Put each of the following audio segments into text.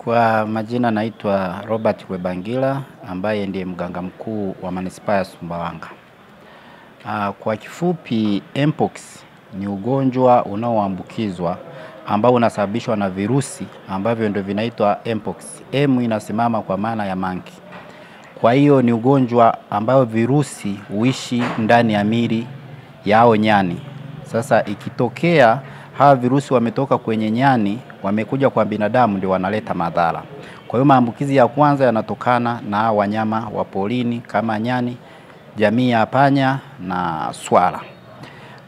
Kwa majina naitwa Robert Webangila ambaye ndiye mganga mkuu wa Manispaa ya Sumbawanga. Kwa kifupi, Mpox ni ugonjwa unaoambukizwa ambao unasababishwa na virusi ambavyo ndio vinaitwa Mpox. M inasimama kwa maana ya monkey. Kwa hiyo ni ugonjwa ambao virusi huishi ndani ya miili yao nyani. Sasa ikitokea hawa virusi wametoka kwenye nyani wamekuja kwa binadamu, ndio wanaleta madhara. Kwa hiyo maambukizi ya kwanza yanatokana na wanyama wa porini kama nyani, jamii ya panya na swala.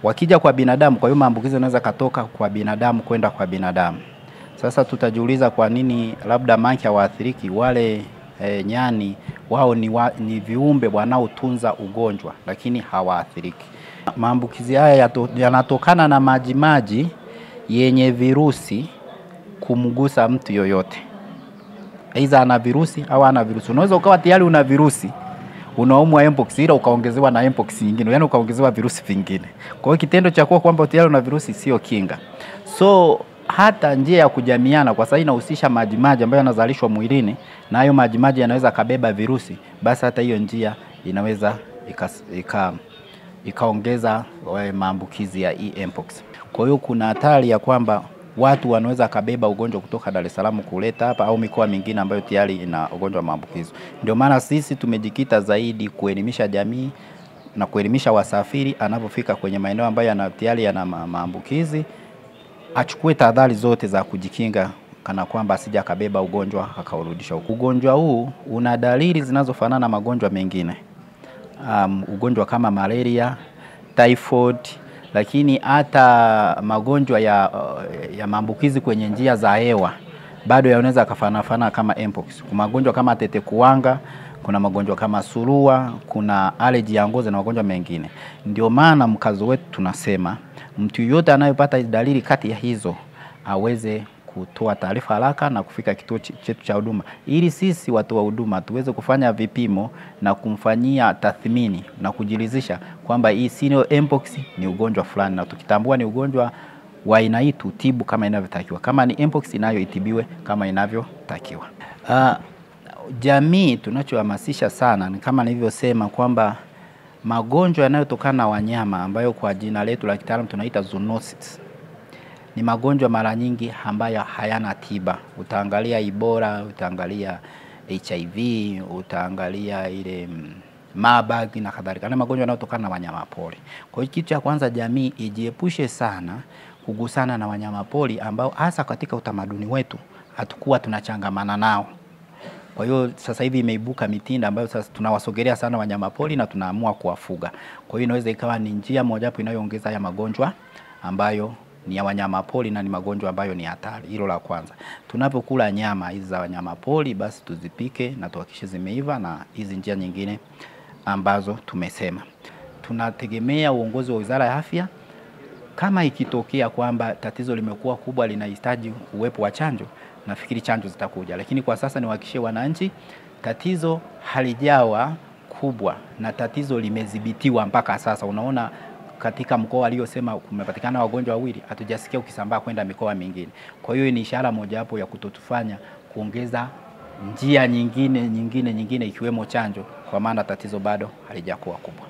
Wakija kwa binadamu, kwa hiyo maambukizi yanaweza katoka kwa binadamu kwenda kwa binadamu. Sasa tutajiuliza kwa nini labda monkey hawaathiriki, wale nyani wao ni viumbe wanaotunza ugonjwa lakini hawaathiriki. Maambukizi haya yanatokana na majimaji yenye virusi kumgusa mtu yoyote. Aidha ana virusi au ana virusi. Unaweza ukawa tayari una virusi, unaumwa Mpox ila ukaongezewa na Mpox nyingine, yani ukaongezewa virusi vingine. Kwa hiyo kitendo cha kuwa kwamba tayari una virusi sio kinga. So hata njia ya kujamiana kwa sababu inahusisha majimaji ambayo yanazalishwa mwilini, na hayo majimaji yanaweza kabeba virusi, basi hata hiyo njia inaweza ikaongeza maambukizi ya Mpox. Kwa hiyo kuna hatari ya kwamba watu wanaweza kabeba ugonjwa kutoka Dar es Salaam kuleta hapa au mikoa mingine ambayo tayari ina ugonjwa wa maambukizo. Ndio maana sisi tumejikita zaidi kuelimisha jamii na kuelimisha wasafiri anapofika kwenye maeneo ambayo tayari yana maambukizi, achukue tahadhari zote za kujikinga kana kwamba asija kabeba ugonjwa akaurudisha huko. Ugonjwa huu una dalili zinazofanana na magonjwa mengine. Ugonjwa kama malaria, typhoid, lakini hata magonjwa ya maambukizi kwenye njia za hewa bado yanaweza kufanana kama Mpox. Kuna magonjwa kama tetekuwanga, kuna magonjwa kama surua, kuna allergy ya ngozi na magonjwa mengine. Ndio maana mkazo wetu tunasema mtu yote anayepata dalili kati ya hizo aweze kutoa taarifa haraka na kufika kituo chetu cha huduma, ili sisi watu wa huduma tuweze kufanya vipimo na kumfanyia tathmini na kujiridhisha kwamba hii sio Mpox, ni ugonjwa fulani, na tukitambua ni ugonjwa wa aina hii tutibu kama inavyotakiwa. Kama ni Mpox nayo itibiwe kama inavyotakiwa. Jamii tunachohamasisha sana ni kama nilivyosema kwamba magonjwa yanayotokana na wanyama ambayo kwa jina letu la kitaalamu tunaita zoonosis ni magonjwa mara nyingi ambayo hayana tiba. Utaangalia Ebola, utaangalia HIV, utaangalia ile Marburg na kadhalika. Ni magonjwa yanayotokana na wanyama pori. Kwa hiyo kitu cha kwanza, jamii ijiepushe sana kugusana na wanyama pori ambao hasa katika utamaduni wetu hatakuwa tunachangamana nao. Kwa hiyo sasa hivi imeibuka mitindo ambayo sasa tunawasogelea sana wanyama pori na tunaamua kuwafuga. Kwa hiyo inaweza ikawa ni njia mojawapo inayoongeza haya magonjwa ambayo ni ya wanyama pori na ni magonjwa ambayo ni hatari. Hilo la kwanza. Tunapokula nyama hizi za wanyama pori, basi tuzipike na tuhakikishe zimeiva, na hizi njia nyingine ambazo tumesema. Tunategemea uongozi wa Wizara ya Afya kama ikitokea kwamba tatizo limekuwa kubwa linahitaji uwepo wa chanjo, nafikiri chanjo zitakuja. Lakini kwa sasa niwahakikishie wananchi tatizo halijawa kubwa na tatizo limedhibitiwa mpaka sasa. Unaona katika mkoa aliyosema kumepatikana wagonjwa wawili, hatujasikia ukisambaa kwenda mikoa mingine. Kwa hiyo ni ishara mojawapo ya kutotufanya kuongeza njia nyingine ikiwemo chanjo, kwa maana tatizo bado halijakuwa kubwa.